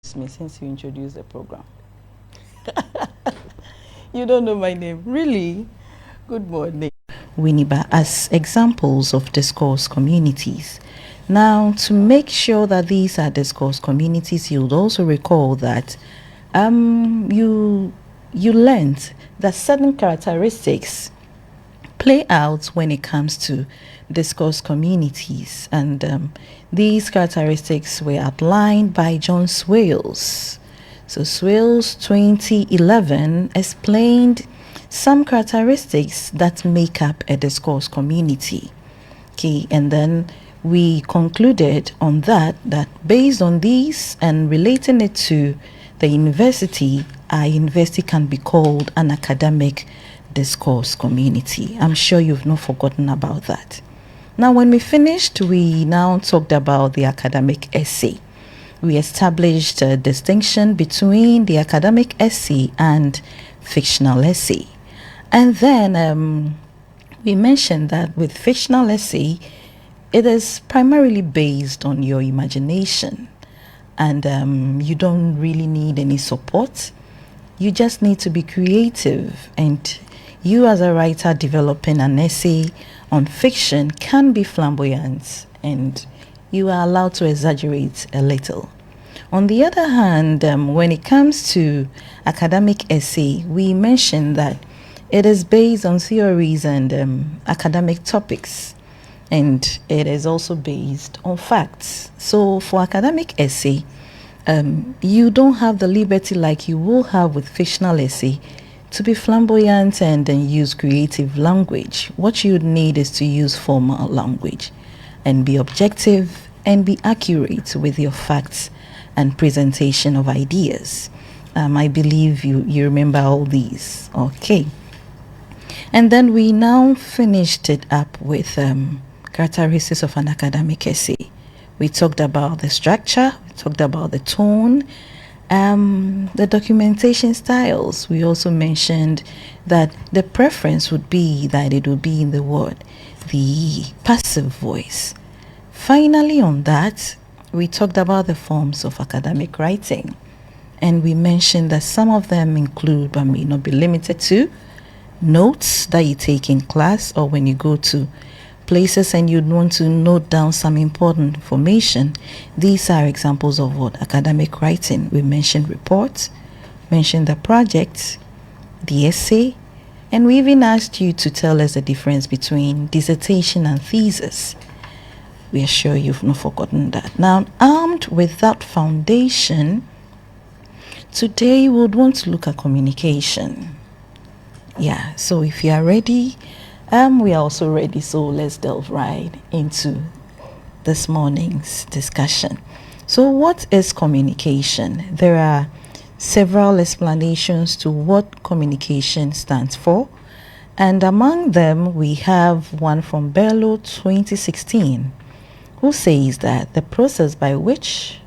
Me since you introduced the program. You don't know my name, really? Good morning. WINNEBA as examples of discourse communities. Now, to make sure that these are discourse communities, you'll also recall that you learned that certain characteristics play out when it comes to discourse communities, and these characteristics were outlined by John Swales. So Swales 2011 explained some characteristics that make up a discourse community. Okay, and then we concluded on that based on these and relating it to the university, our university can be called an academic discourse community. I'm sure you've not forgotten about that. Now, when we finished, we now talked about the academic essay. We established a distinction between the academic essay and fictional essay. And then we mentioned that with fictional essay, it is primarily based on your imagination. And you don't really need any support. You just need to be creative, and you as a writer developing an essay on fiction can be flamboyant, and you are allowed to exaggerate a little. On the other hand, when it comes to academic essay, we mentioned that it is based on theories and academic topics, and it is also based on facts. So for academic essay, you don't have the liberty like you will have with fictional essay to be flamboyant and then use creative language. What you need is to use formal language and be objective and be accurate with your facts and presentation of ideas. I believe you remember all these. Okay. And then we now finished it up with characteristics of an academic essay. We talked about the structure, we talked about the tone, the documentation styles. We also mentioned that the preference would be that it would be in the word, the passive voice. Finally, on that, we talked about the forms of academic writing, and we mentioned that some of them include, but may not be limited to, notes that you take in class or when you go to places and you'd want to note down some important information. These are examples of what academic writing. We mentioned reports, mentioned the project, the essay, and we even asked you to tell us the difference between dissertation and thesis. We are sure you've not forgotten that. Now, armed with that foundation, today we would want to look at communication. Yeah, so if you are ready, we are also ready, so let's delve right into this morning's discussion. So what is communication? There are several explanations to what communication stands for, and among them we have one from Bello 2016, who says that the process by which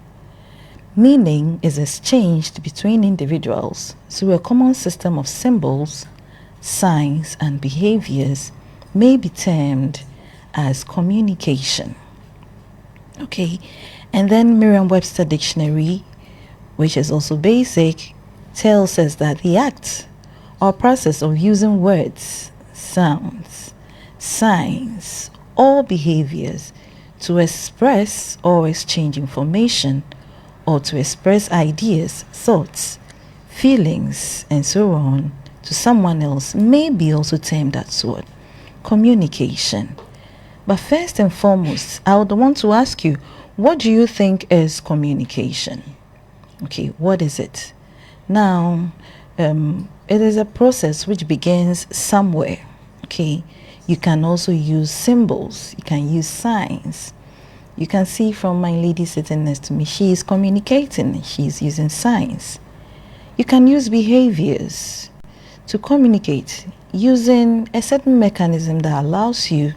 meaning is exchanged between individuals through a common system of symbols, signs, and behaviors may be termed as communication. Okay, and then Merriam-Webster Dictionary, which is also basic, tells us that the act or process of using words, sounds, signs, or behaviors to express or exchange information, or to express ideas, thoughts, feelings, and so on to someone else may be also termed as what? Communication. But first and foremost, I would want to ask you, what do you think is communication? Okay, what is it? Now, it is a process which begins somewhere. Okay, you can also use symbols, you can use signs. You can see from my lady sitting next to me, she is communicating, she's using signs. You can use behaviors to communicate using a certain mechanism that allows you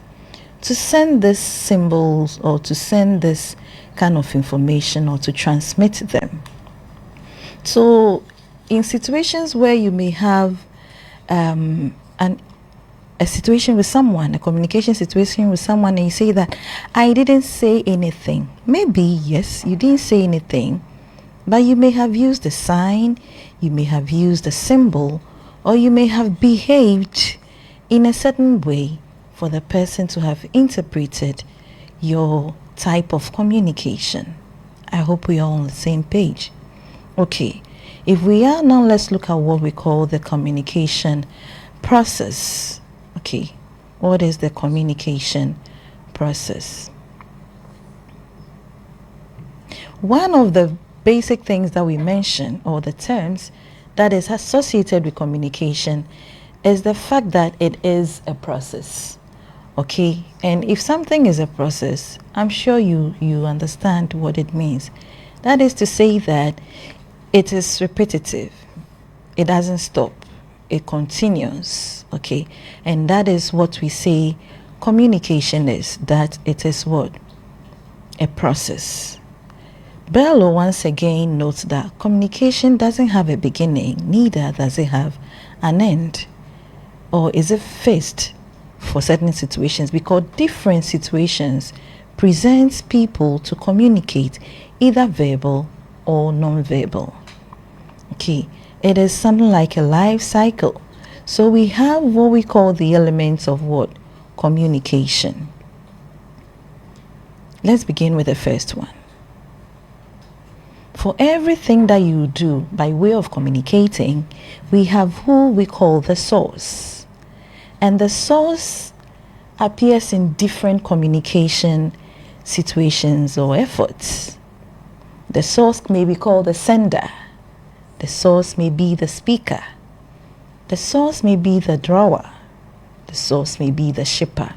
to send these symbols or to send this kind of information or to transmit them. So in situations where you may have a situation with someone, a communication situation with someone, and you say that I didn't say anything. Maybe, yes, you didn't say anything, But you may have used a sign, you may have used a symbol, or you may have behaved in a certain way for the person to have interpreted your type of communication. I hope we are on the same page. Okay, if we are now, let's look at what we call the communication process. Okay, what is the communication process? One of the basic things that we mention, or the terms that is associated with communication, is the fact that it is a process. Okay, and if something is a process, I'm sure you understand what it means. That is to say that it is repetitive, it doesn't stop, it continues. Okay, and that is what we say communication is, that it is what? A process. Bello once again notes that communication doesn't have a beginning, neither does it have an end, or is it fixed for certain situations, because different situations presents people to communicate, either verbal or non-verbal. Okay, it is something like a life cycle. So we have what we call the elements of what? Communication. Let's begin with the first one. For everything that you do by way of communicating, we have who we call the source. And the source appears in different communication situations or efforts. The source may be called the sender. The source may be the speaker. The source may be the drawer. The source may be the shipper.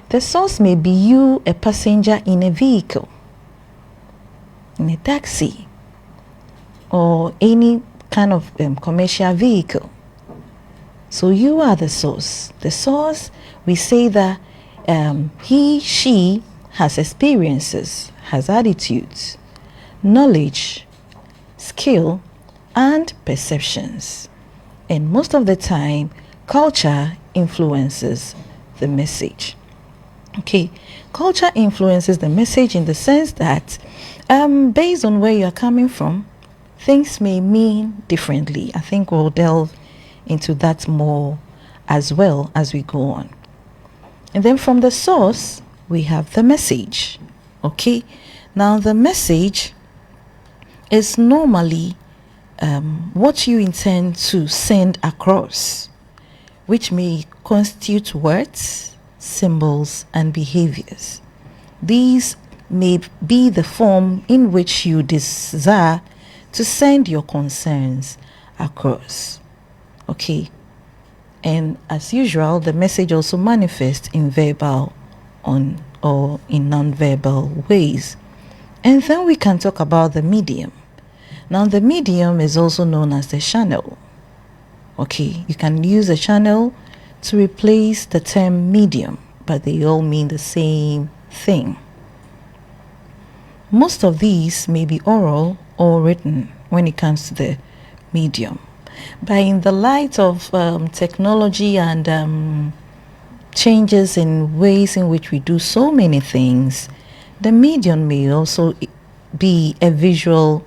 The source may be you, a passenger in a vehicle, in a taxi, or any kind of commercial vehicle. So you are the source. The source, we say that he, she has experiences, has attitudes, knowledge, skill, and perceptions. And most of the time, culture influences the message. Okay, culture influences the message in the sense that based on where you're coming from, things may mean differently. I think we'll delve into that more as well as we go on. And then from the source, we have the message. Okay, now the message is normally what you intend to send across, which may constitute words, symbols, and behaviors. These may be the form in which you desire to send your concerns across. Okay, and as usual, the message also manifests in verbal or in non-verbal ways. And then we can talk about the medium. Now the medium is also known as the channel. Okay, you can use a channel to replace the term medium, but they all mean the same thing. Most of these may be oral or written when it comes to the medium. But in the light of technology and changes in ways in which we do so many things, the medium may also be a visual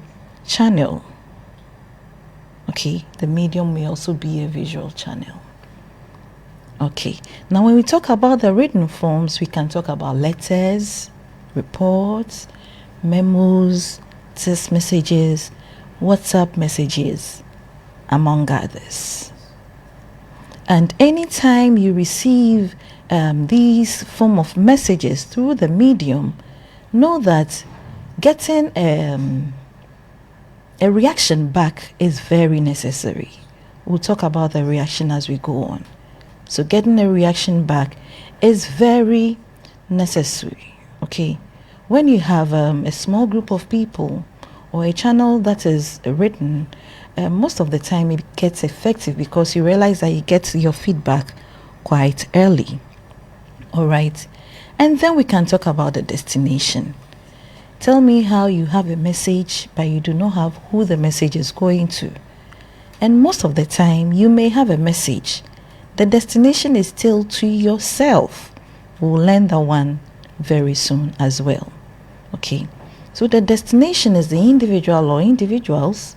channel. Okay, the medium may also be a visual channel. Okay, now when we talk about the written forms, we can talk about letters, reports, memos, text messages, WhatsApp messages, among others. And anytime you receive these form of messages through the medium, know that getting a reaction back is very necessary. We'll talk about the reaction as we go on. So getting a reaction back is very necessary. Okay, when you have a small group of people or a channel that is written, most of the time it gets effective because you realize that you get your feedback quite early. All right, and then we can talk about the destination. Tell me how you have a message but you do not have who the message is going to. And most of the time you may have a message, the destination is still to yourself. We'll learn that one very soon as well. Okay, So the destination is the individual or individuals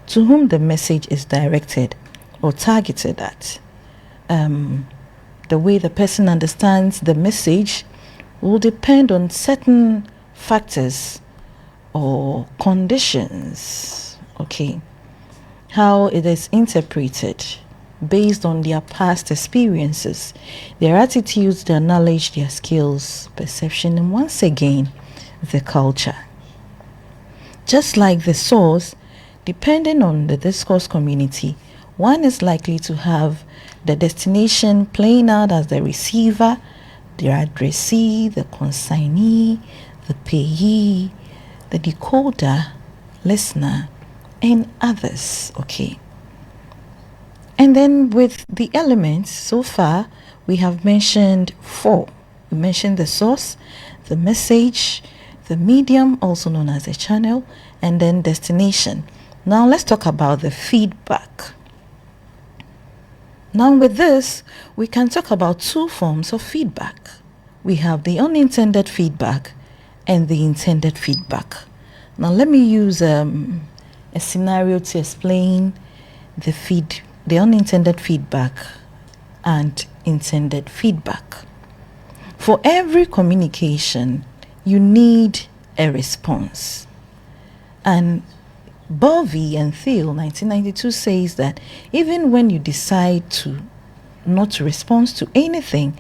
to whom the message is directed or targeted at. The way the person understands the message will depend on certain factors or conditions, okay? How it is interpreted based on their past experiences, their attitudes, their knowledge, their skills, perception, and once again, the culture. Just like the source, depending on the discourse community, one is likely to have the destination playing out as the receiver, the addressee, the consignee, the payee, the decoder, listener, and others, okay? And then with the elements, so far, we have mentioned 4. We mentioned the source, the message, the medium, also known as a channel, and then destination. Now let's talk about the feedback. Now with this, we can talk about 2 forms of feedback. We have the unintended feedback and the intended feedback. Now let me use a scenario to explain the unintended feedback and intended feedback. For every communication, you need a response. And Bovey and Thiel, 1992, says that even when you decide to not respond to anything,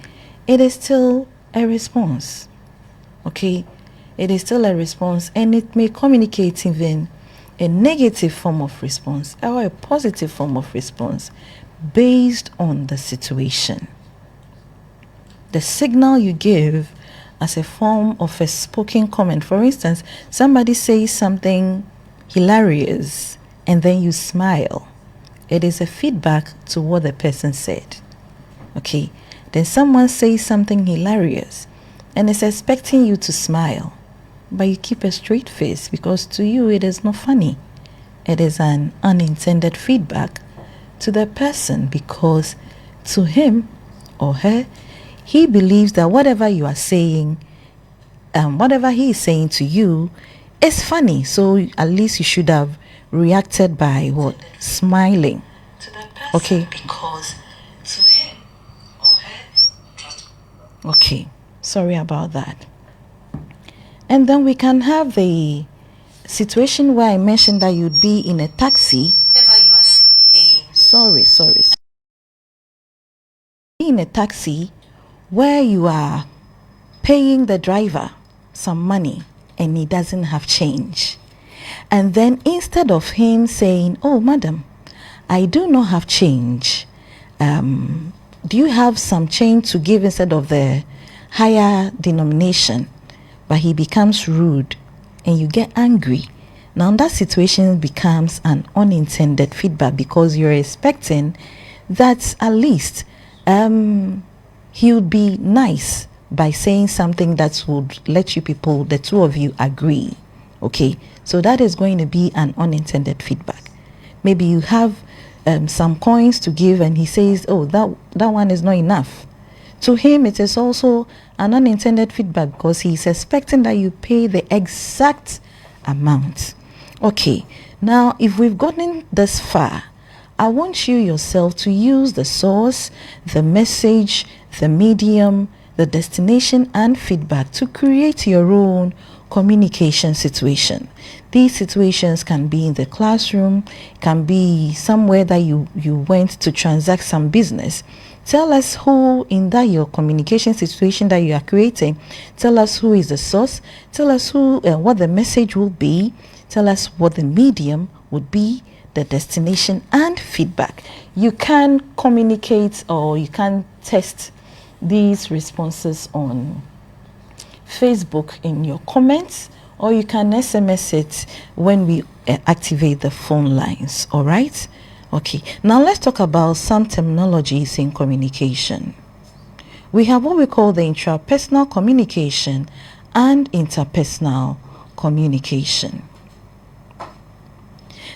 it is still a response. Okay? It is still a response, and it may communicate even a negative form of response or a positive form of response based on the situation. The signal you give as a form of a spoken comment. For instance, somebody says something hilarious and then you smile. It is a feedback to what the person said. Okay? Then someone says something hilarious and is expecting you to smile, but you keep a straight face because to you it is not funny. It is an unintended feedback to the person because to him or her, he believes that whatever you are saying, whatever he is saying to you is funny. So at least you should have reacted by what? Smiling. To the person, okay. Because to him or her. Okay. Sorry about that. And then we can have the situation where I mentioned that you'd be in a taxi. Sorry. In a taxi where you are paying the driver some money and he doesn't have change. And then instead of him saying, "Oh, madam, I do not have change. Do you have some change to give instead of the higher denomination?" But he becomes rude and you get angry. Now that situation becomes an unintended feedback because you're expecting that at least he would be nice by saying something that would let you people, the two of you, agree. Okay, so that is going to be an unintended feedback. Maybe you have some coins to give and he says, "Oh, that one is not enough." To him, it is also an unintended feedback because he is expecting that you pay the exact amount. Okay, now if we've gotten this far, I want you yourself to use the source, the message, the medium, the destination, and feedback to create your own communication situation. These situations can be in the classroom, can be somewhere that you went to transact some business. Tell us who in that your communication situation that you are creating. Tell us who is the source. Tell us who what the message will be. Tell us what the medium would be, the destination, and feedback. You can communicate or you can test these responses on Facebook in your comments, or you can SMS it when we activate the phone lines. All right? Okay, now let's talk about some terminologies in communication. We have what we call the intrapersonal communication and interpersonal communication.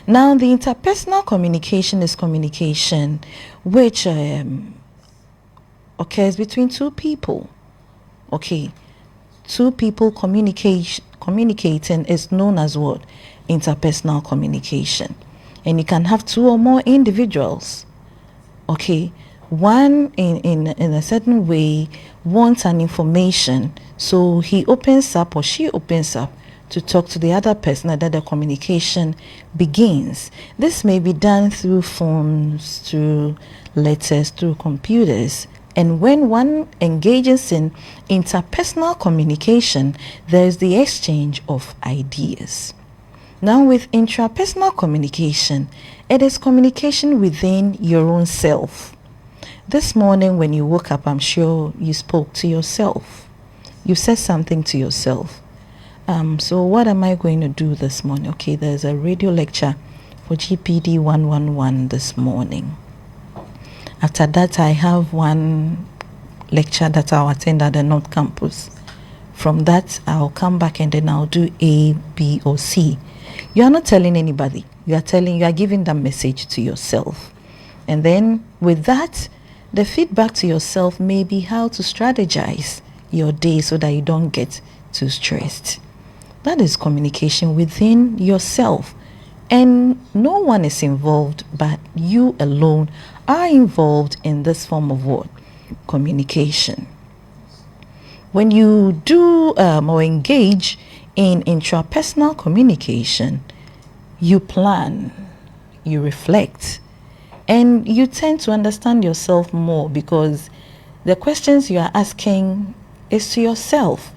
Now, the interpersonal communication is communication which occurs between two people. Okay, two people communicating is known as what? Interpersonal communication. And you can have two or more individuals, okay, one in a certain way wants an information, so he opens up or she opens up to talk to the other person, and then the communication begins. This may be done through phones, through letters, through computers. And when one engages in interpersonal communication, there's the exchange of ideas. Now, with intrapersonal communication, it is communication within your own self. This morning when you woke up, I'm sure you spoke to yourself. You said something to yourself. So what am I going to do this morning? Okay, there's a radio lecture for GPD 111 this morning. After that, I have one lecture that I'll attend at the North Campus. From that, I'll come back and then I'll do A, B, or C. You are not telling anybody. You are giving that message to yourself. And then with that, the feedback to yourself may be how to strategize your day so that you don't get too stressed. That is communication within yourself. And no one is involved, but you alone are involved in this form of what? Communication. When you do or engage in intrapersonal communication, you plan, you reflect, and you tend to understand yourself more, because the questions you are asking is to yourself.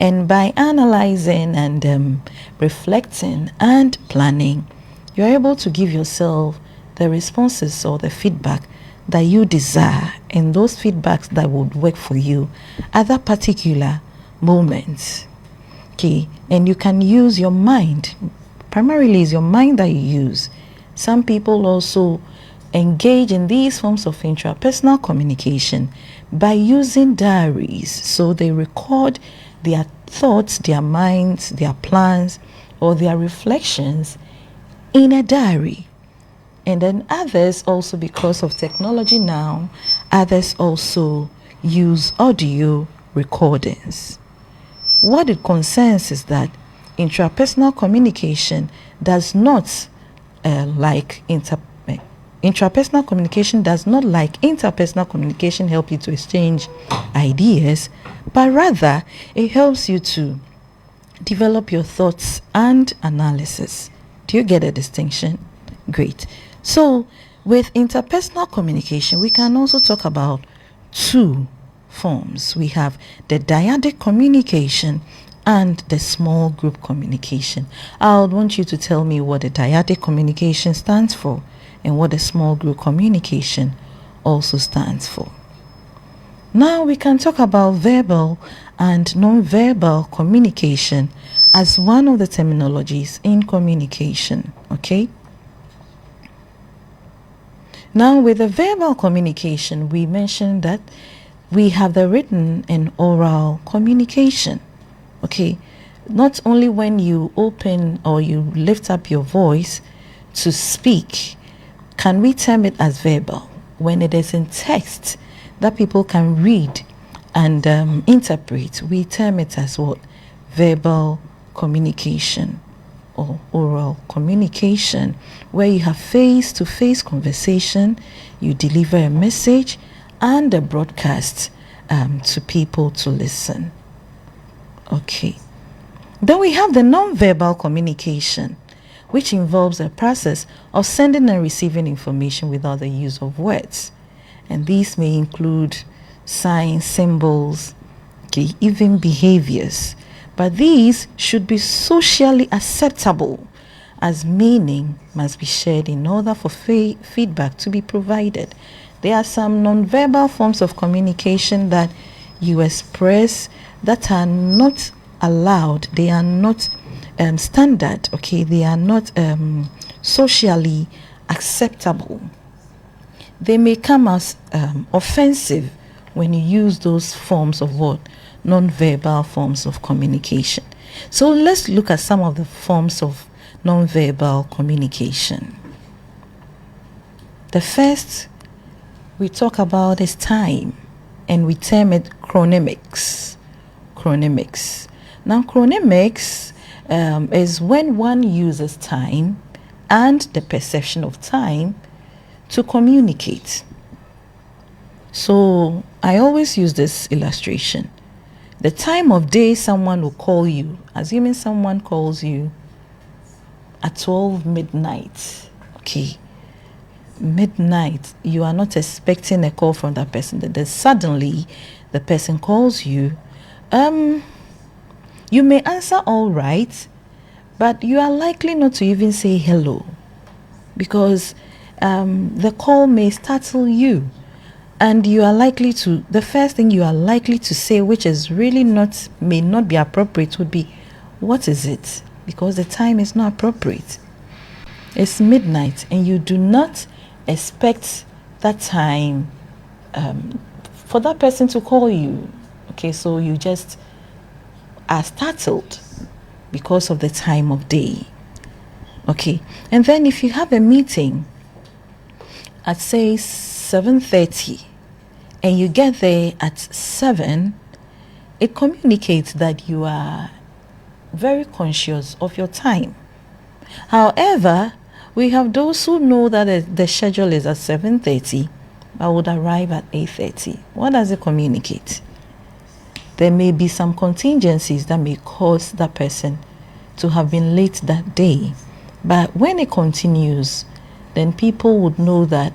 And by analyzing and reflecting and planning, you're able to give yourself the responses or the feedback that you desire, and those feedbacks that would work for you at that particular moment. Okay, and you can use your mind. Primarily is your mind that you use. Some people also engage in these forms of intrapersonal communication by using diaries. So they record their thoughts, their minds, their plans, or their reflections in a diary. And then others also, because of technology now, others also use audio recordings. What it concerns is that intrapersonal communication does not intrapersonal communication does not, like interpersonal communication, help you to exchange ideas, but rather it helps you to develop your thoughts and analysis. Do you get a distinction? Great. So with interpersonal communication, we can also talk about two forms. We have the dyadic communication and the small group communication. I would want you to tell me what the dyadic communication stands for and what the small group communication also stands for. Now we can talk about verbal and non-verbal communication as one of the terminologies in communication. Okay? Now with the verbal communication, we mentioned that we have the written and oral communication. Okay? Not only when you open or you lift up your voice to speak can we term it as verbal. When it is in text that people can read and interpret, we term it as what? Verbal communication or oral communication, where you have face-to-face conversation, you deliver a message and a broadcast to people to listen. Okay. Then we have the non-verbal communication, which involves a process of sending and receiving information without the use of words. And these may include signs, symbols, okay, even behaviors. But these should be socially acceptable, as meaning must be shared in order for feedback to be provided. There are some nonverbal forms of communication that you express that are not allowed. They are not standard. Okay, they are not socially acceptable. They may come as offensive when you use those forms of what? Non-verbal forms of communication. So let's look at some of the forms of non-verbal communication. The first we talk about is time, and we term it chronemics. Chronemics. Now, chronemics is when one uses time and the perception of time to communicate. So I always use this illustration. The time of day someone will call you, assuming someone calls you at 12 midnight, okay, midnight, you are not expecting a call from that person. Then suddenly the person calls you. You may answer all right, but you are likely not to even say hello, because the call may startle you, and you are likely to, the first thing you are likely to say, which is really may not be appropriate, would be, what is it? Because the time is not appropriate. It's midnight and you do not expect that time for that person to call you. Okay, so you just are startled because of the time of day. Okay, and then if you have a meeting at say 7:30 and you get there at 7, it communicates that you are very conscious of your time. However, we have those who know that the schedule is at 7:30 but would arrive at 8:30. What does it communicate? There may be some contingencies that may cause that person to have been late that day. But when it continues, then people would know that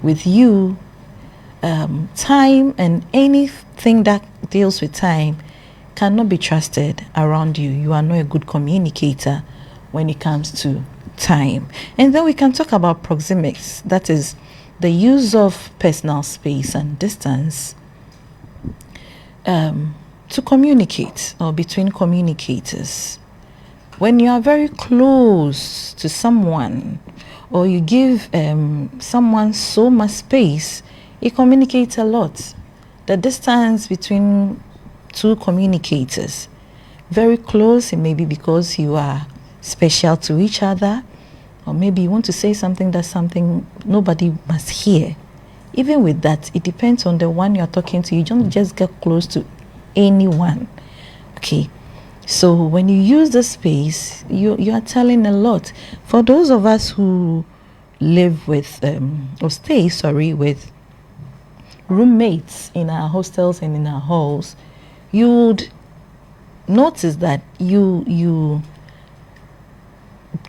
with you, time and anything that deals with time cannot be trusted around you. You are not a good communicator when it comes to time. And then we can talk about proxemics, that is the use of personal space and distance to communicate, or between communicators. When you are very close to someone, or you give someone so much space, it communicates a lot. The distance between two communicators, very close, it may be because you are special to each other, or maybe you want to say something that's something nobody must hear. Even with that, it depends on the one you're talking to. You don't just get close to anyone. Okay, so when you use the space, you are telling a lot. For those of us who live with or stay with roommates in our hostels and in our halls, you would notice that you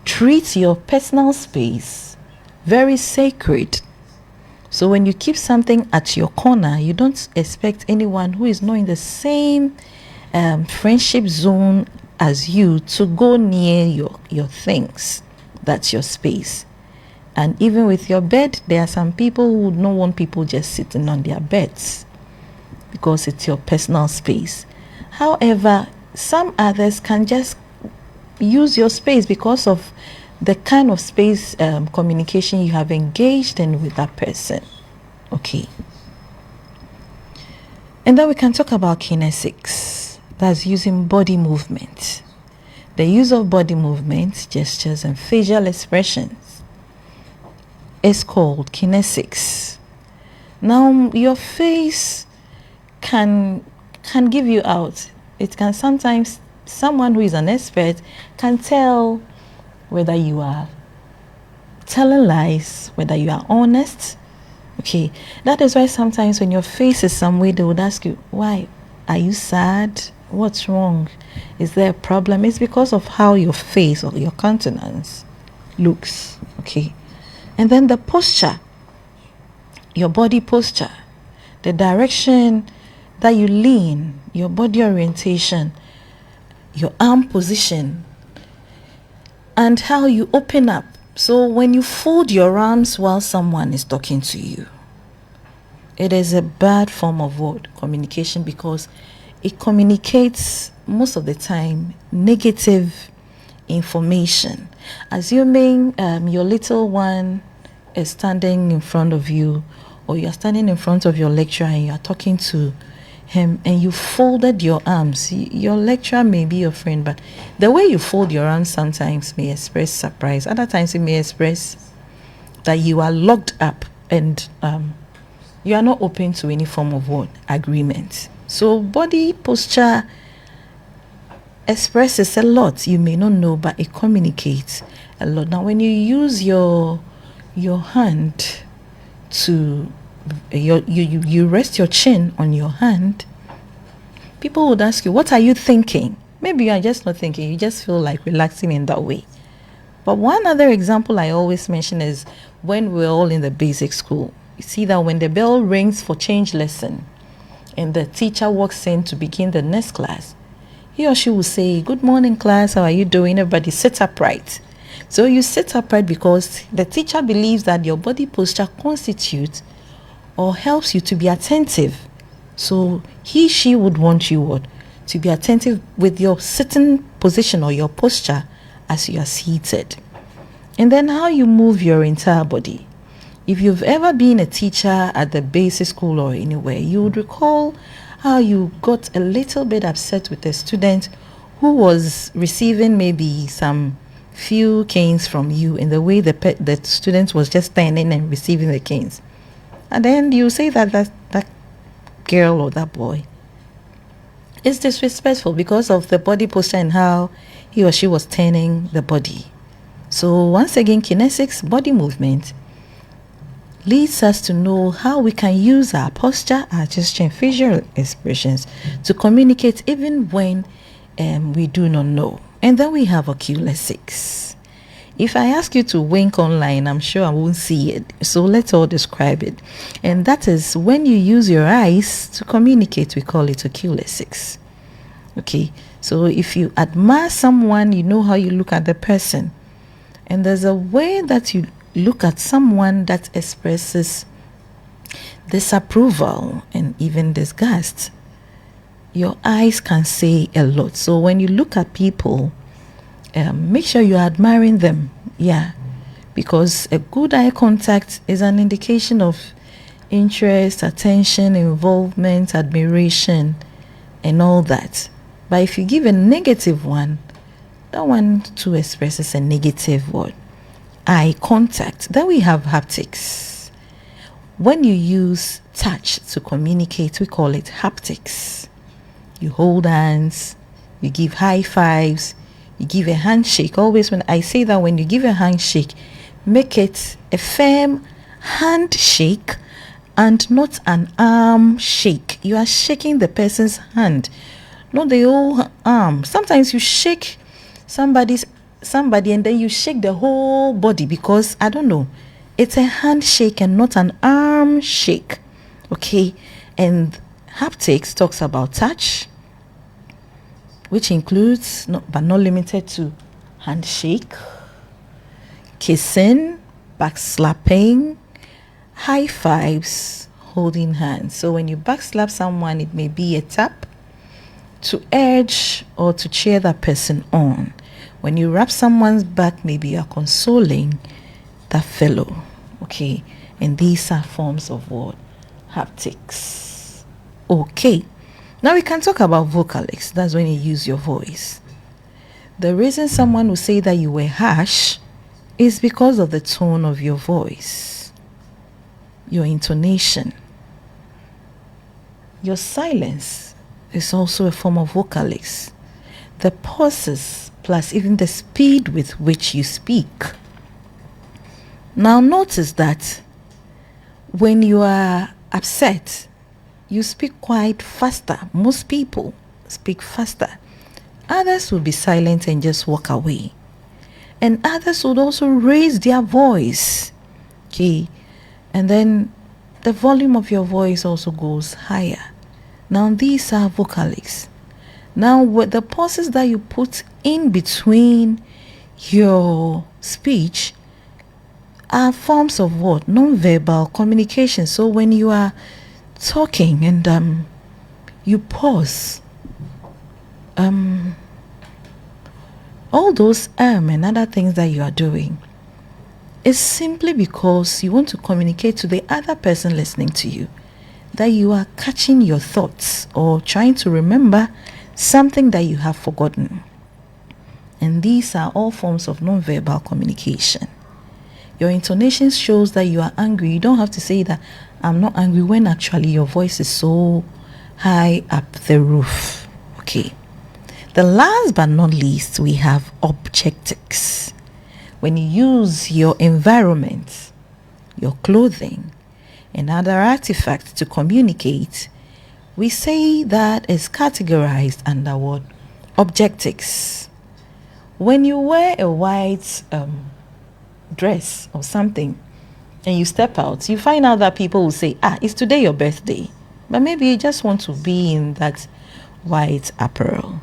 treat your personal space very sacred. So when you keep something at your corner, you don't expect anyone who is not in the same friendship zone as you to go near your things. That's your space. And even with your bed, there are some people who would not want people just sitting on their beds because it's your personal space. However, some others can just use your space because of the kind of space communication you have engaged in with that person. Okay. And then we can talk about kinesics. That's using body movement. The use of body movement, gestures, and facial expressions is called kinesics. Now, your face can give you out. It can sometimes, someone who is an expert can tell whether you are telling lies, whether you are honest. Okay, that is why sometimes when your face is some way, they would ask you, why? Are you sad? What's wrong? Is there a problem? It's because of how your face or your countenance looks. Okay, and then the posture, your body posture, the direction that you lean, your body orientation, your arm position, and how you open up. So when you fold your arms while someone is talking to you, it is a bad form of word communication because it communicates most of the time negative information. Assuming your little one is standing in front of you, or you're standing in front of your lecturer and you're talking to him and you folded your arms. Your lecturer may be your friend, but the way you fold your arms sometimes may express surprise. Other times it may express that you are locked up and you are not open to any form of agreement. So body posture expresses a lot. You may not know, but it communicates a lot. Now, when you use your hand to you rest your chin on your hand, people would ask you, what are you thinking? Maybe you are just not thinking, you just feel like relaxing in that way. But one other example I always mention is when we're all in the basic school. You see that when the bell rings for change lesson and the teacher walks in to begin the next class, he or she will say, good morning class, how are you doing? Everybody sit upright. So you sit upright because the teacher believes that your body posture constitutes or helps you to be attentive. So she would want you to be attentive with your sitting position or your posture as you are seated. And then how you move your entire body. If you've ever been a teacher at the basic school or anywhere, you would recall how you got a little bit upset with a student who was receiving maybe some few canes from you in the way the student was just standing and receiving the canes. And then you say that girl or that boy is disrespectful because of the body posture and how he or she was turning the body. So once again, kinesics, body movement, leads us to know how we can use our posture, our gesture, and facial expressions to communicate even when we do not know. And then we have oculesics. If I ask you to wink online, I'm sure I won't see it. So let's all describe it. And that is when you use your eyes to communicate, we call it oculesics. Okay, so if you admire someone, you know how you look at the person. And there's a way that you look at someone that expresses disapproval and even disgust. Your eyes can say a lot. So when you look at people, make sure you're admiring them. Yeah, because a good eye contact is an indication of interest, attention, involvement, admiration, and all that. But if you give a negative one, that one too expresses a negative word. Eye contact. Then we have haptics. When you use touch to communicate, we call it haptics. You hold hands, you give high fives, you give a handshake. Always when I say that, when you give a handshake, make it a firm handshake and not an arm shake. You are shaking the person's hand, not the whole arm. Sometimes you shake somebody and then you shake the whole body because, I don't know, it's a handshake and not an arm shake. Okay, and haptics talks about touch, which includes but not limited to handshake, kissing, backslapping, high fives, holding hands. So when you backslap someone, it may be a tap to urge or to cheer that person on. When you rub someone's back, maybe you are consoling that fellow. Okay, and these are forms of what? Haptics. Okay, now we can talk about vocalics. That's when you use your voice. The reason someone will say that you were harsh is because of the tone of your voice, your intonation. Your silence is also a form of vocalics. The pauses plus even the speed with which you speak. Now notice that when you are upset, you speak quite faster. Most people speak faster. Others will be silent and just walk away. And others would also raise their voice. Okay. And then the volume of your voice also goes higher. Now these are vocalics. Now with the pauses that you put in between your speech are forms of what? Non-verbal communication. So when you are talking and you pause, all those and other things that you are doing is simply because you want to communicate to the other person listening to you that you are catching your thoughts or trying to remember something that you have forgotten. And these are all forms of non-verbal communication. Your intonation shows that you are angry. You don't have to say that I'm not angry when actually your voice is so high up the roof. Okay. The last but not least, we have objectics. When you use your environment, your clothing, and other artifacts to communicate, we say that is categorized under what? Objectics. When you wear a white dress or something and you step out, you find out that people will say, it's today your birthday. But maybe you just want to be in that white apparel.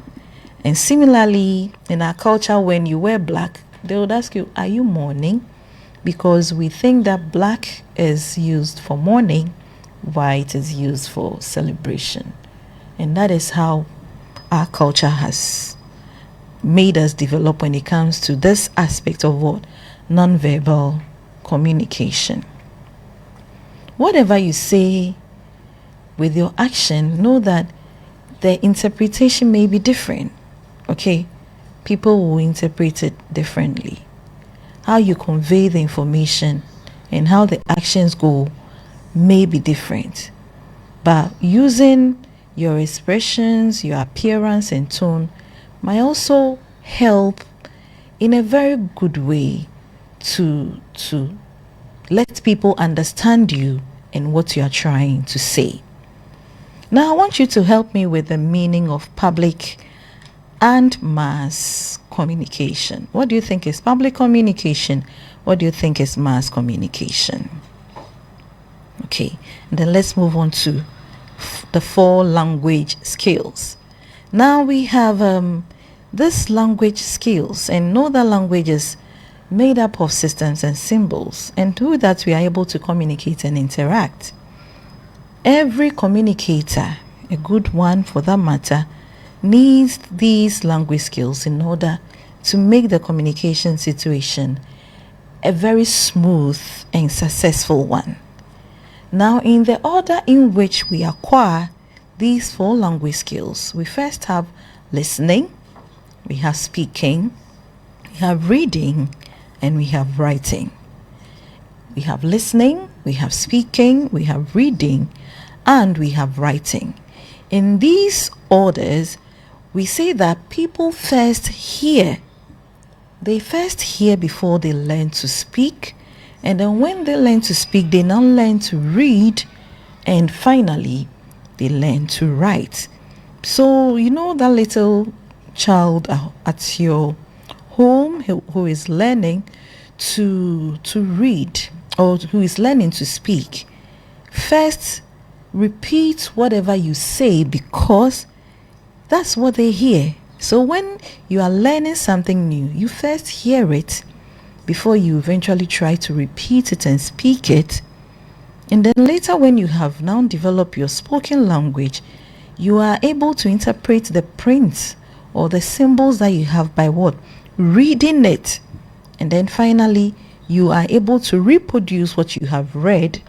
And similarly, in our culture, when you wear black, they would ask you, are you mourning? Because we think that black is used for mourning, white is used for celebration. And that is how our culture has made us develop when it comes to this aspect of what? Non-verbal communication. Whatever you say with your action, know that the interpretation may be different. Okay? People will interpret it differently. How you convey the information and how the actions go may be different. But using your expressions, your appearance and tone might also help in a very good way to let people understand you and what you are trying to say. Now I want you to help me with the meaning of public and mass communication. What do you think is public communication? What do you think is mass communication? Okay, and then let's move on to the 4 language skills. Now we have this language skills, and know that language is made up of systems and symbols, and through that we are able to communicate and interact. Every communicator, a good one for that matter, needs these language skills in order to make the communication situation a very smooth and successful one. Now, in the order in which we acquire these 4 language skills, we first have listening, we have speaking, we have reading, and we have writing. We have listening, we have speaking, we have reading, and we have writing. In these orders, we say that people first hear. They first hear before they learn to speak. And then when they learn to speak, they now learn to read. And finally, they learn to write. So, you know that little child at your home who is learning to read, or who is learning to speak, first repeat whatever you say, because that's what they hear. So when you are learning something new, you first hear it before you eventually try to repeat it and speak it. And then later, when you have now developed your spoken language, you are able to interpret the print or the symbols that you have by what? Reading it. And then finally, you are able to reproduce what you have read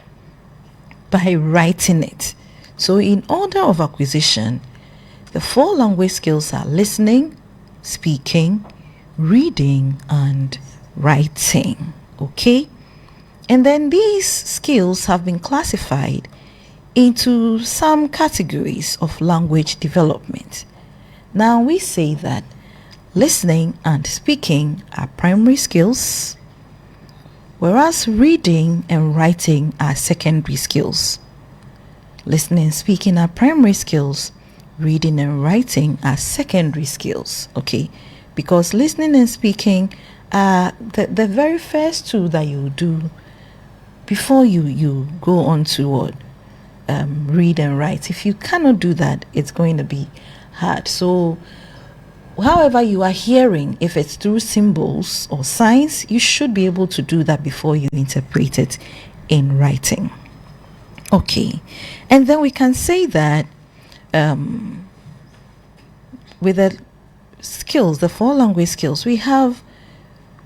by writing it. So in order of acquisition, the 4 language skills are listening, speaking, reading, and writing. Okay? And then these skills have been classified into some categories of language development. Now we say that listening and speaking are primary skills, whereas reading and writing are secondary skills. Listening and speaking are primary skills, reading and writing are secondary skills. Okay, because listening and speaking are the very first 2 that you do before you go on to what? Read and write. If you cannot do that, it's going to be hard. So however you are hearing, if it's through symbols or signs, you should be able to do that before you interpret it in writing. Okay, and then we can say that with the skills, the 4 language skills, we have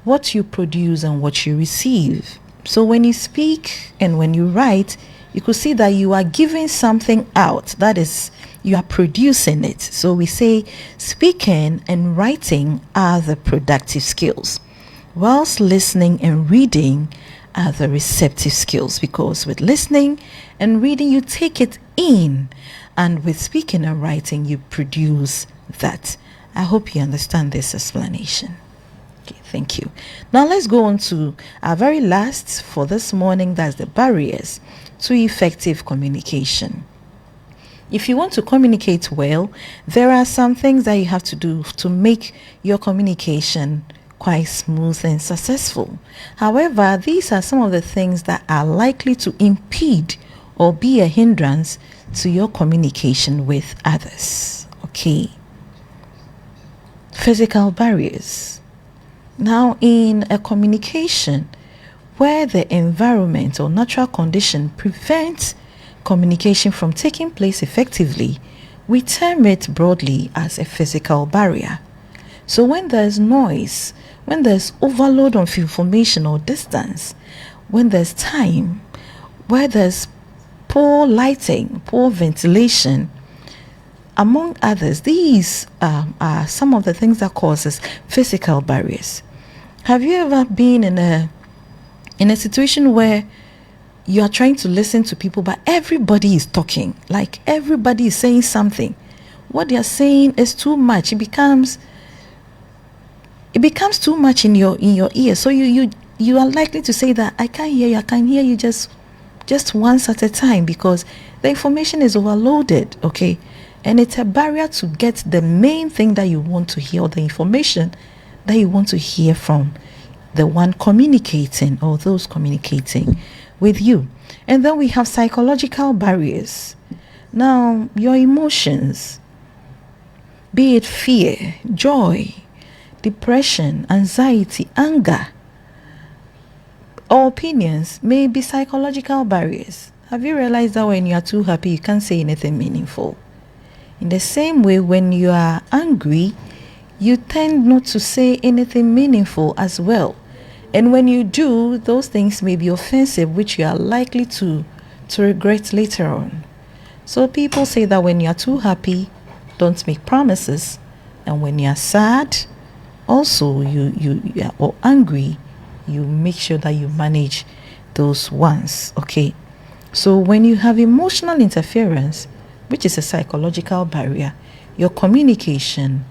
what you produce and what you receive. So when you speak and when you write, you could see that you are giving something out. That is, you are producing it. So we say speaking and writing are the productive skills, whilst listening and reading are the receptive skills, because with listening and reading you take it in, and with speaking and writing you produce that I hope you understand this explanation. Okay, thank you. Now let's go on to our very last for this morning. That's the barriers to effective communication. If you want to communicate well, there are some things that you have to do to make your communication quite smooth and successful. However, these are some of the things that are likely to impede or be a hindrance to your communication with others. Okay. Physical barriers. Now, in a communication where the environment or natural condition prevents communication from taking place effectively, we term it broadly as a physical barrier. So when there's noise, when there's overload of information or distance, when there's time, where there's poor lighting, poor ventilation, among others, these are some of the things that causes physical barriers. Have you ever been in a situation where you are trying to listen to people, but everybody is talking, like everybody is saying something? What they are saying is too much. It becomes too much in your ear. So you are likely to say that I can't hear you. I can hear you just once at a time, because the information is overloaded. Okay. And it's a barrier to get the main thing that you want to hear, or the information that you want to hear from the one communicating or those communicating with you. And then we have psychological barriers. Now, your emotions, be it fear, joy, depression, anxiety, anger, or opinions, may be psychological barriers. Have you realized that when you are too happy, you can't say anything meaningful? In the same way, when you are angry, you tend not to say anything meaningful as well. And when you do, those things may be offensive, which you are likely to regret later on. So people say that when you are too happy, don't make promises. And when you are sad, also you or angry, you make sure that you manage those ones. Okay. So when you have emotional interference, which is a psychological barrier, your communication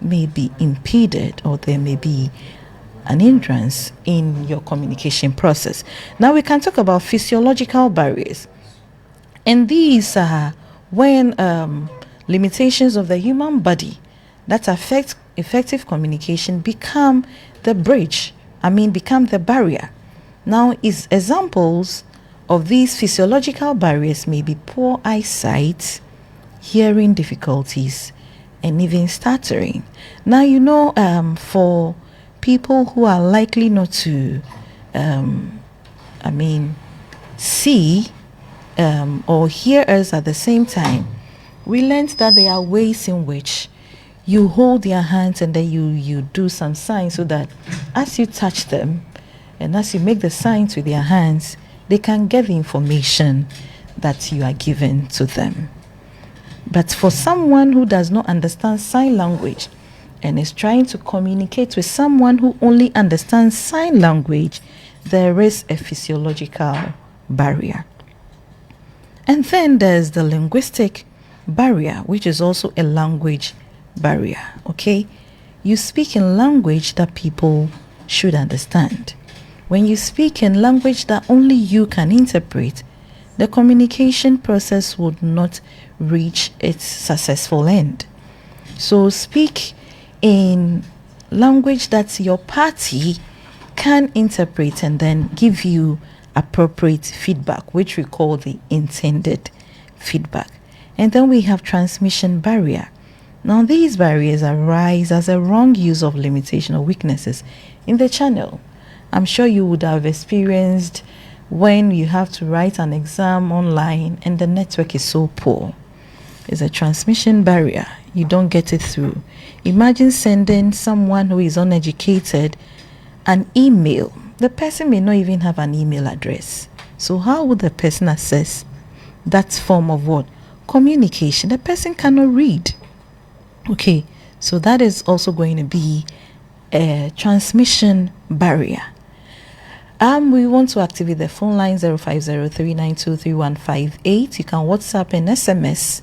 may be impeded, or there may be an hindrance in your communication process. Now we can talk about physiological barriers. And these are when limitations of the human body that affect effective communication become the barrier. Now, examples of these physiological barriers may be poor eyesight, hearing difficulties, and even stuttering. Now, for people who are likely not to see or hear us at the same time, we learned that there are ways in which you hold their hands and then you do some signs, so that as you touch them and as you make the signs with their hands, they can get the information that you are giving to them. But for someone who does not understand sign language and is trying to communicate with someone who only understands sign language, there is a physiological barrier. And then there's the linguistic barrier, which is also a language barrier. Okay, you speak in language that people should understand. When you speak in language that only you can interpret, the communication process would not reach its successful end. So speak in language that your party can interpret and then give you appropriate feedback, which we call the intended feedback. And then we have transmission barrier. Now, these barriers arise as a wrong use of limitation or weaknesses in the channel. I'm sure you would have experienced when you have to write an exam online and the network is so poor. It's a transmission barrier. You don't get it through. Imagine sending someone who is uneducated an email. The person may not even have an email address. So how would the person access that form of what? Communication. The person cannot read. Okay, so that is also going to be a transmission barrier. We want to activate the phone line 0503923158. You can WhatsApp and SMS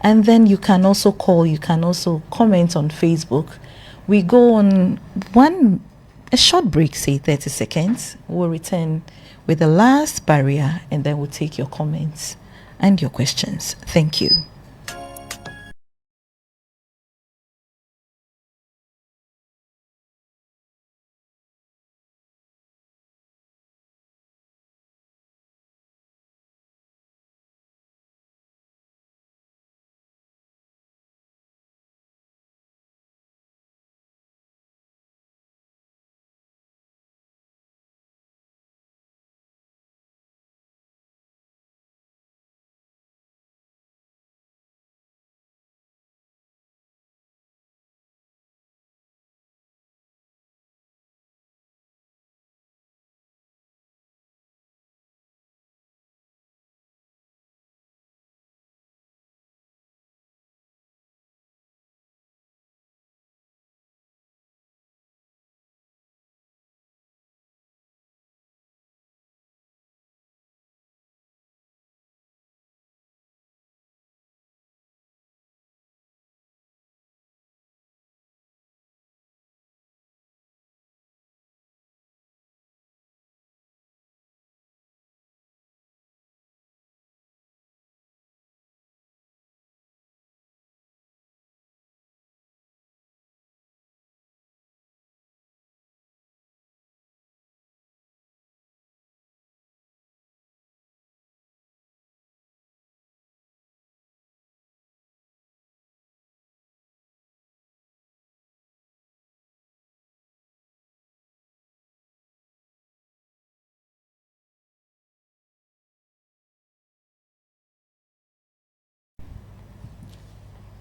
And then you can also call, you can also comment on Facebook. We go on a short break, say 30 seconds. We'll return with the last barrier, and then we'll take your comments and your questions. Thank you.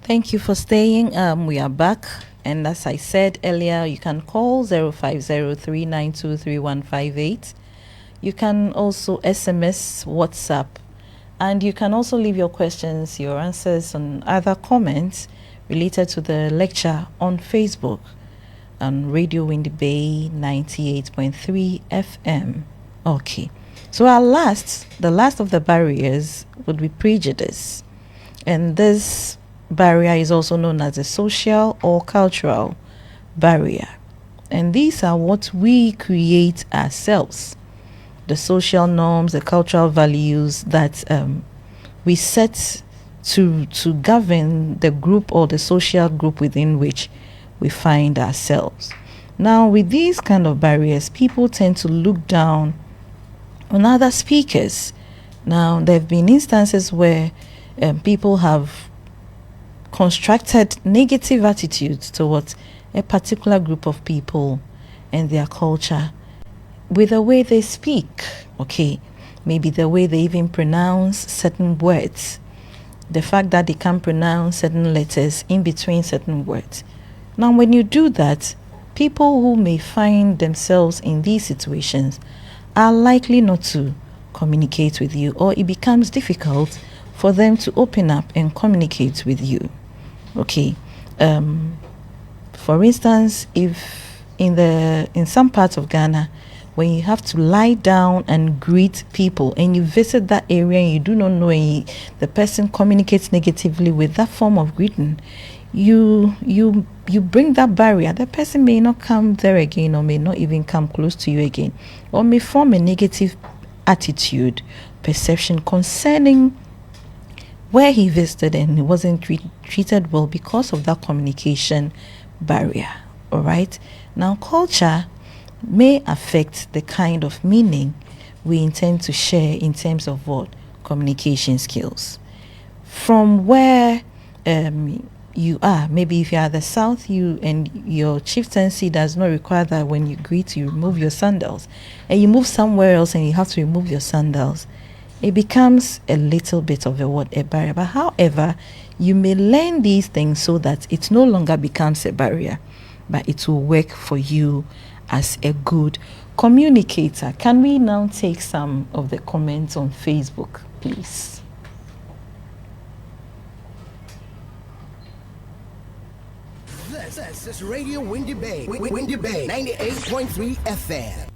Thank you for staying. We are back. And as I said earlier, you can call 0503923158. You can also SMS, WhatsApp, and you can also leave your questions, your answers, and other comments related to the lecture on Facebook on Radio WINNEBA 98.3 FM. Okay. So the last of the barriers would be prejudice. And this barrier is also known as a social or cultural barrier. And these are what we create ourselves. The social norms, the cultural values that we set to govern the group or the social group within which we find ourselves. Now, with these kind of barriers, people tend to look down on other speakers. Now, there have been instances where people have constructed negative attitudes towards a particular group of people and their culture with the way they speak, okay? Maybe the way they even pronounce certain words, the fact that they can't pronounce certain letters in between certain words. Now, when you do that, people who may find themselves in these situations are likely not to communicate with you, or it becomes difficult for them to open up and communicate with you. Okay. For instance, if in some parts of Ghana, when you have to lie down and greet people and you visit that area and you do not know the person communicates negatively with that form of greeting, you bring that barrier. The person may not come there again, or may not even come close to you again, or may form a negative attitude, perception concerning where he visited and he wasn't treated well because of that communication barrier. All right. Now, culture may affect the kind of meaning we intend to share in terms of what communication skills. From where you are, maybe if you are the South, your chieftaincy does not require that when you greet you remove your sandals, and you move somewhere else and you have to remove your sandals, it becomes a little bit of a barrier. But however, you may learn these things so that it no longer becomes a barrier, but it will work for you as a good communicator. Can we now take some of the comments on Facebook, please? This is Radio WINNEBA 98.3 FM.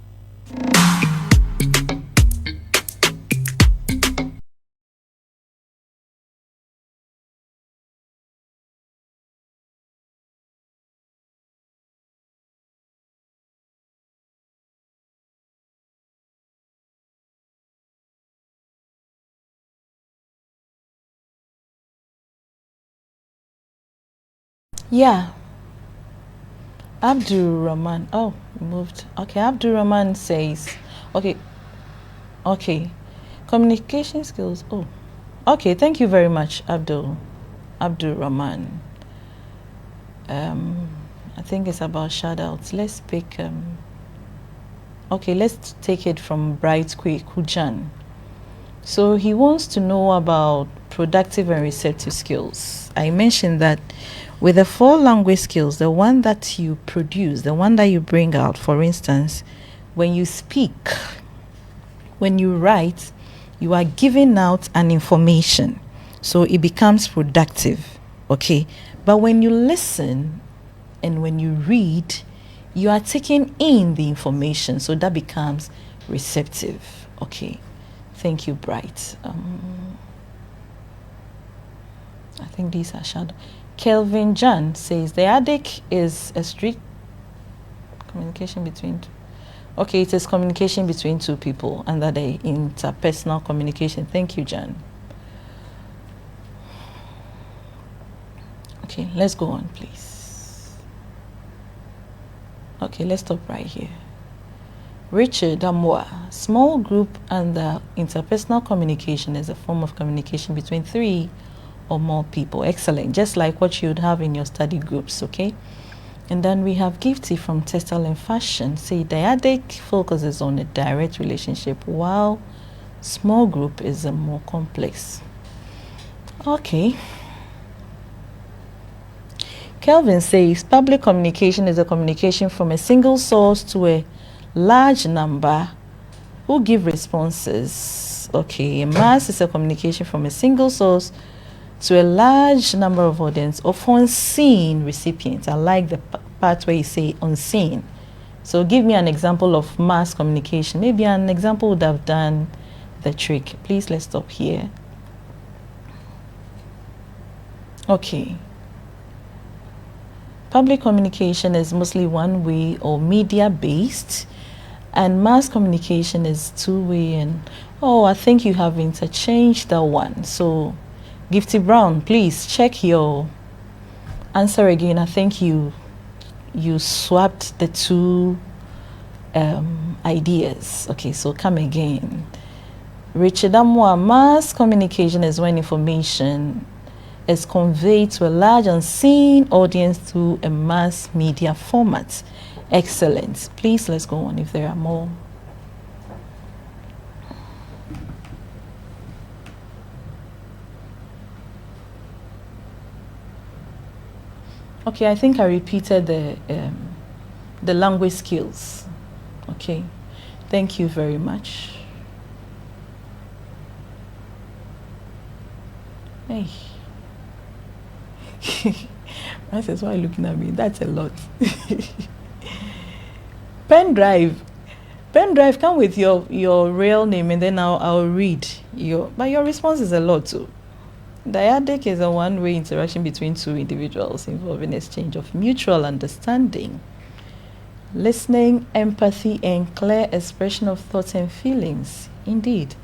Yeah. Abdul Rahman. Oh, moved. Okay, Abdul Rahman says, okay. Communication skills. Oh, okay. Thank you very much, Abdul Rahman. I think it's about shoutouts. Let's pick. Okay, let's take it from Bright Kujan. So he wants to know about productive and receptive skills. I mentioned that with the 4 language skills, the one that you produce, the one that you bring out, for instance, when you speak, when you write, you are giving out an information. So it becomes productive, okay? But when you listen and when you read, you are taking in the information. So that becomes receptive, okay? Thank you, Bright. I think these are shadow. Kelvin John says the ADIC is a strict communication between. Okay, it is communication between 2 people under the interpersonal communication. Thank you, John. Okay, let's go on, please. Okay, let's stop right here. Richard Amoa, small group under interpersonal communication is a form of communication between 3 or more people. Excellent, just like what you'd have in your study groups, okay? And then we have Gifty from Textile and Fashion. Say dyadic focuses on a direct relationship, while small group is a more complex. Okay. Kelvin says public communication is a communication from a single source to a large number who give responses. Okay, a mass is a communication from a single source to a large number of audience of unseen recipients. I like the part where you say unseen. So give me an example of mass communication. Maybe an example would have done the trick. Please, let's stop here. Okay. Public communication is mostly one-way or media-based, and mass communication is two-way. And I think you have interchanged that one. So Gifty Brown, please check your answer again. I think you swapped the 2 ideas. Okay, so come again. Richard Amwa, mass communication is when information is conveyed to a large unseen audience through a mass media format. Excellent. Please, let's go on if there are more. Okay, I think I repeated the language skills. Okay, thank you very much. Hey. Francis, why are you looking at me? That's a lot. Pen drive, come with your real name, and then I'll read but your response is a lot too. Dyadic is a one-way interaction between 2 individuals involving exchange of mutual understanding, listening, empathy, and clear expression of thoughts and feelings. Indeed.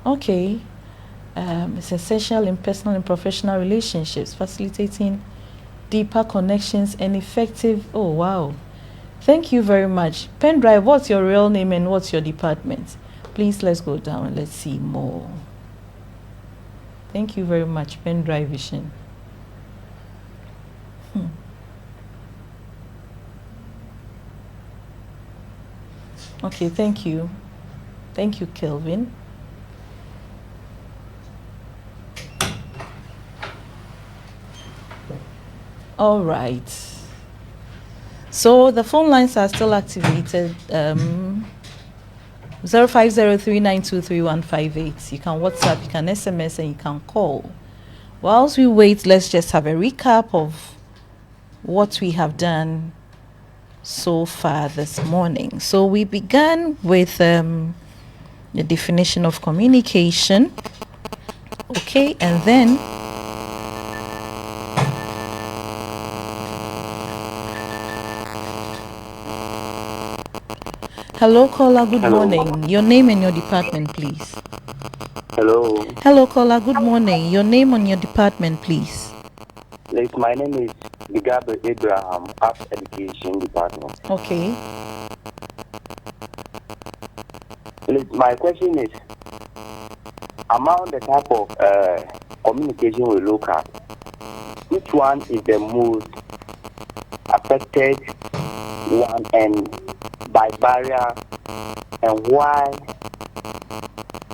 Okay. It's essential in personal and professional relationships, facilitating deeper connections and effective. Oh, wow. Thank you very much. Pen drive, what's your real name and what's your department? Please, let's go down and let's see more. Thank you very much, Pen drive vision. Okay, thank you. Thank you, Kelvin. All right. So the phone lines are still activated. 0503923158. You can WhatsApp, you can SMS, and you can call. Whilst we wait, let's just have a recap of what we have done so far this morning. So we began with the definition of communication. Okay, and then hello, caller, good morning. Your name and your department, please. Hello. Hello, caller, good morning. Your name and your department, please. Please, my name is Bigabe Abraham, Arts Education Department. Okay. Please, my question is, among the type of communication we look at, which one is the most affected one and by barrier, and why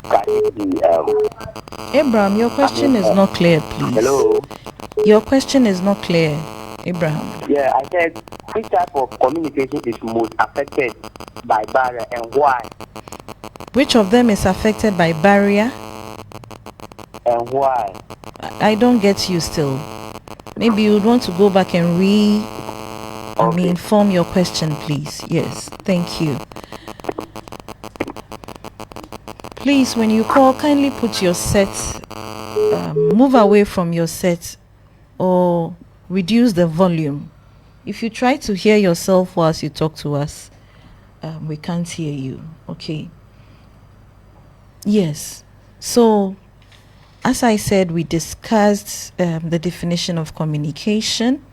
can it be? Abraham, your question is not clear, please. Hello? Your question is not clear, Abraham. Yeah, I said, which type of communication is most affected by barrier and why? Which of them is affected by barrier? And why? I don't get you still. Maybe you would want to go back and form your question, please. Yes, thank you. Please, when you call, kindly put your set, move away from your set or reduce the volume. If you try to hear yourself whilst you talk to us, we can't hear you. Okay. Yes. So, as I said, we discussed the definition of communication.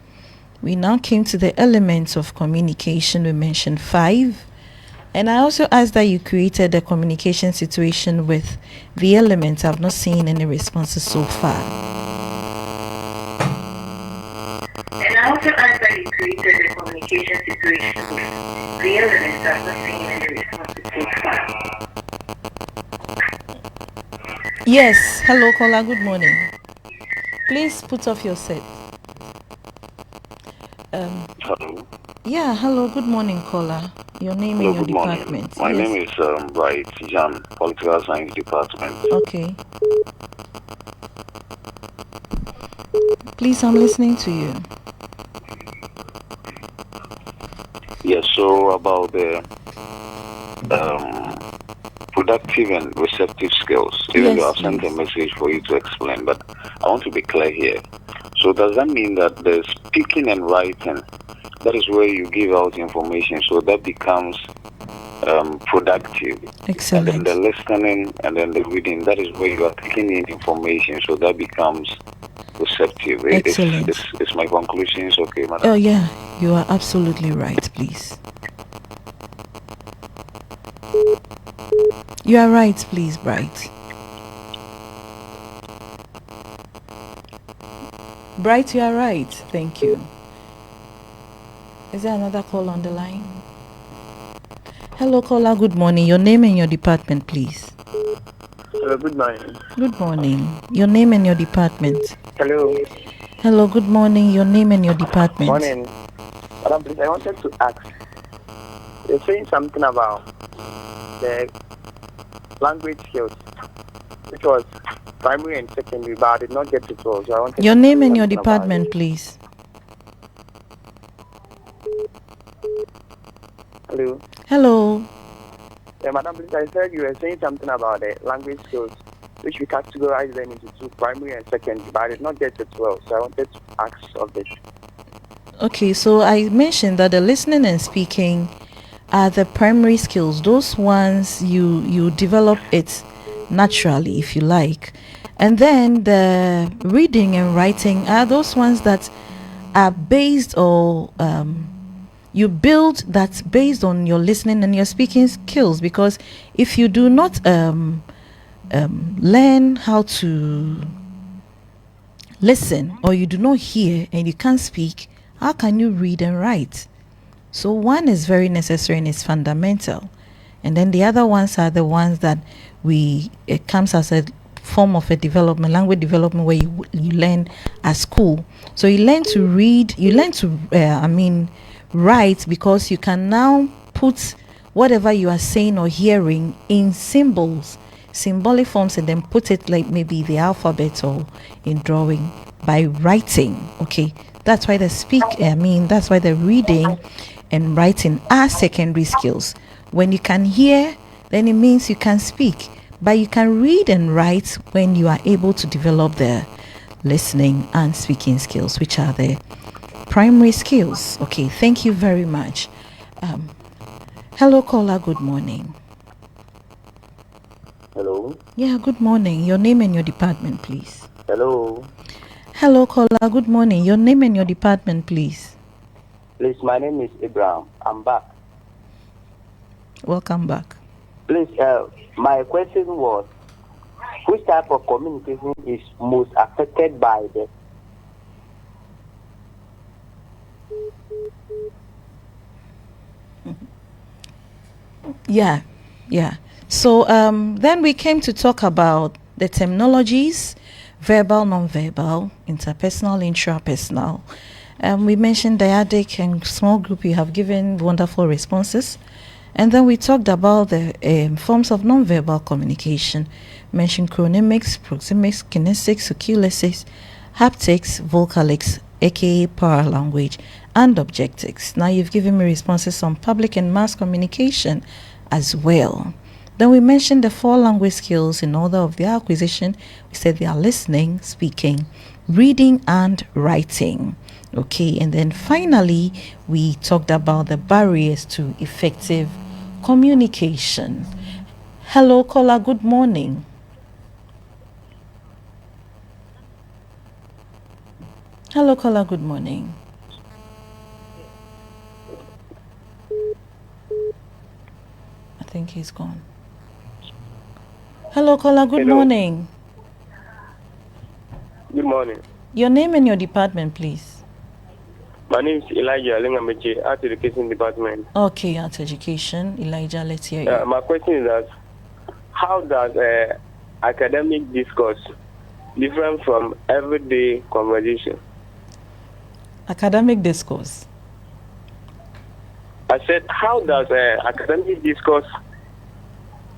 We now came to the elements of communication. We mentioned 5. And I also asked that you created a communication situation with the elements. I've not seen any responses so far. And I also asked that you created a communication situation with the elements. I've not seen any responses so far. Yes. Hello, caller. Good morning. Please put off your set. Hello. Yeah. Hello. Good morning, caller. Your name and your department. My name is Bright Jan, Political Science Department. Okay. Please, I'm listening to you. Yes. So about the productive and receptive skills. Even though I've sent a message for you to explain, but I want to be clear here. So does that mean that the speaking and writing, that is where you give out information, so that becomes productive? Excellent. And then the listening and then the reading, that is where you are taking in information, so that becomes receptive. Excellent. It's my conclusions, okay, madam? Oh, yeah. You are absolutely right, please. You are right, please, Bright. Bright, you are right. Thank you. Is there another call on the line? Hello, caller. Good morning. Your name and your department, please. Hello, good morning. Good morning. Your name and your department. Hello. Hello, good morning. Your name and your department. Morning. Madam, please, I wanted to ask. You're saying something about the language skills, which was primary and secondary, but I did not get it all. So I wanted your to name and your department, please. Hello. Hello. Yeah, Madam, please, I said you were saying something about the language skills, which we categorize them into 2, primary and secondary, but I did not get it well. So I wanted to ask of this. Okay, so I mentioned that the listening and speaking are the primary skills. Those ones you develop it naturally, if you like. And then the reading and writing are those ones that are based or you build that's based on your listening and your speaking skills. Because if you do not learn how to listen, or you do not hear and you can't speak, how can you read and write? So one is very necessary and it's fundamental, and then the other ones are the ones that it comes as a form of a development, language development, where you learn at school. So you learn to read, you learn to write, because you can now put whatever you are saying or hearing in symbolic forms, and then put it like maybe the alphabet or in drawing by writing. Okay, that's why that's why the reading and writing are secondary skills. When you can hear, then it means you can speak, but you can read and write when you are able to develop the listening and speaking skills, which are the primary skills. Okay, thank you very much. Hello, caller. Good morning. Hello. Yeah, good morning. Your name and your department, please. Hello. Hello, caller. Good morning. Your name and your department, please. Please, my name is Abraham. I'm back. Welcome back. Please, my question was, which type of communication is most affected by the... Yeah. So then we came to talk about the terminologies, verbal, non-verbal, interpersonal, intrapersonal. We mentioned dyadic and small group. You have given wonderful responses. And then we talked about the forms of non-verbal communication. Mentioned chronemics, proxemics, kinesics, oculesics, haptics, vocalics, aka paralanguage, and objectics. Now you've given me responses on public and mass communication as well. Then we mentioned the 4 language skills in order of their acquisition. We said they are listening, speaking, reading, and writing. Okay, and then finally we talked about the barriers to effective communication. Hello, caller. Good morning. Hello, caller. Good morning. I think he's gone. Hello, caller. Good morning. Good morning. Your name and your department, please. My name is Elijah Lengameche, Art Education Department. Okay, Art Education. Elijah, let's hear you. My question is that, how does academic discourse different from everyday conversation? Academic discourse. I said, how does academic discourse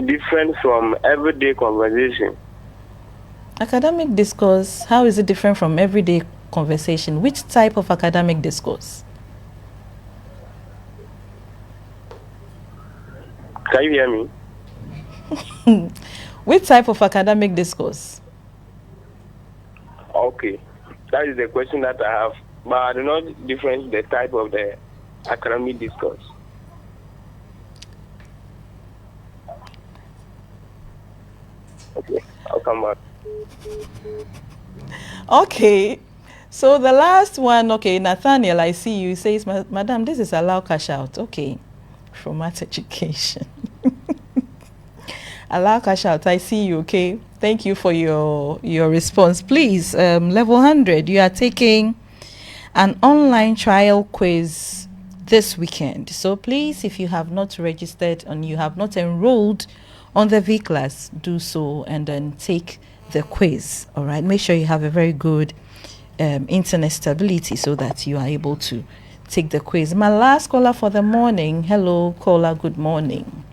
different from everyday conversation? Academic discourse, how is it different from everyday conversation? Which type of academic discourse? Can you hear me? Which type of academic discourse? Okay, that is the question that I have, but I do not difference the type of the academic discourse. Okay, I'll come back. Okay, so the last one, okay, Nathaniel, I see you, says, Madam, this is allow cash out. Okay, from Art Education. Allow cash out, I see you, okay. Thank you for your response. Please, level 100, you are taking an online trial quiz this weekend. So please, if you have not registered and you have not enrolled on the V class, do so and then take the quiz. All right, make sure you have a very good internet stability so that you are able to take the quiz. My last caller for the morning. Hello, caller. Good morning.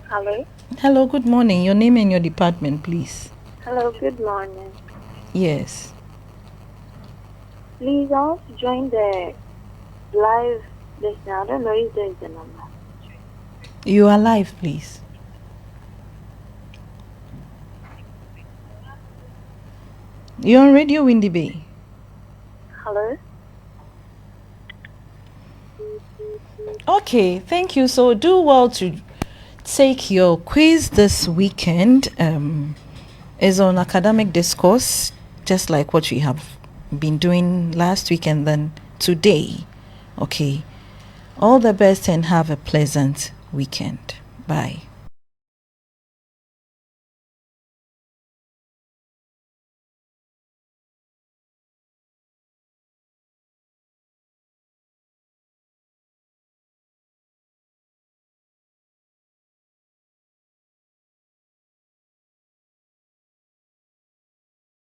Hello. Hello, good morning. Your name and your department, please. Hello, good morning. Yes. Please, I want to join the live listening. I don't know if there is a number. You are live, please. You're on Radio WINNEBA. Hello. Okay, thank you. So do well to take your quiz this weekend. Is on academic discourse, just like what we have been doing last week and then today. Okay. All the best and have a pleasant weekend. Bye.